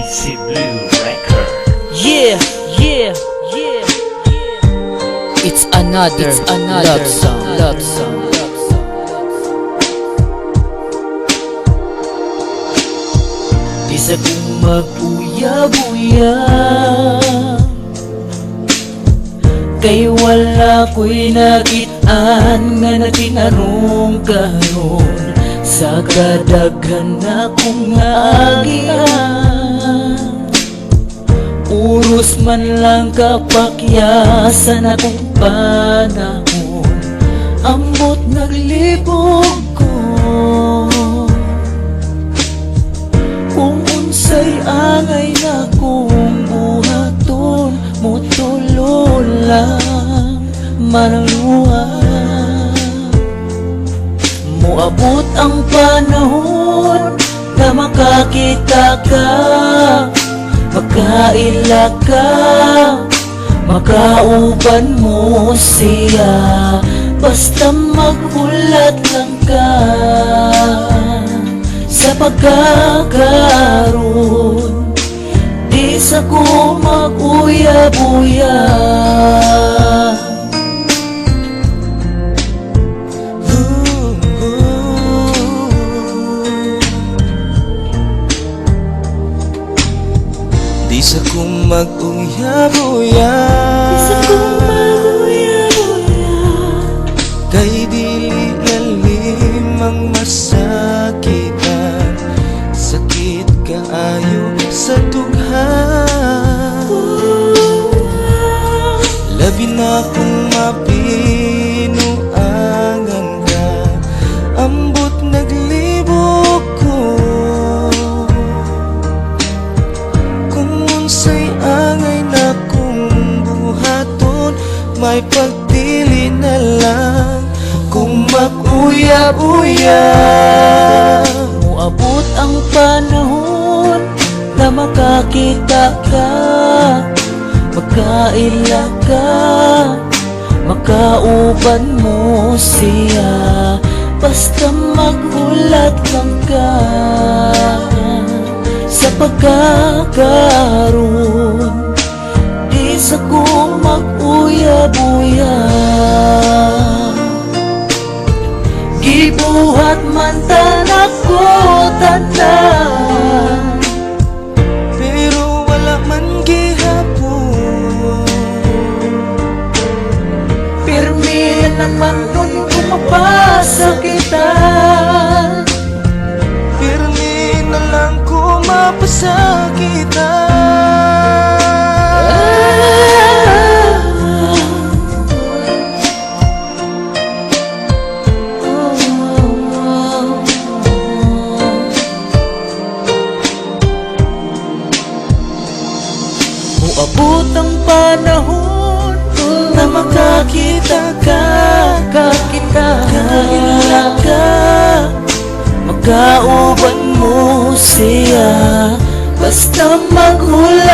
Si Blue Record. Yeah, yeah, yeah, yeah. It's another love song, love song. Isa kong mag-uya-buya, kay wala ko'y nakitaan nga natinarong karon sa kadaghan akong agian. Uros man lang kapakyasan akong panahon, ambot naglibog ko. Kung unsay angay na kong buhaton, motulo lang manaluha. Moabot ang panahon na makakita ka, makaila ka, makauban mo siya, basta maghulat lang ka. Sa pagkakaroon, di sa ko mag-uya-buya. Di sa kong mag-uya-buya, kay dili lalim ang masakitan, sakit kaayo sa tughan. Labi na kong mapinuangan ka, ambot naglibog ko. Kung unsay angay na kong buhaton, may pagpili na lang kung mag-uya-buya. Moabot ang panahon na makakita ka, makaila ka, makauban mo siya, basta maghulat lang ka. Sa pagkakaroon, di sa ko mag-uya-buya. Gibuhat man tanak ko tanan, pero wala man gihapon. pirmi naman nun kumapasakitan. Pirmi na lang ko mapasakitan. Moabot ang panahon na makakita ka, makaila ka, makauban mo siya, basta maghulat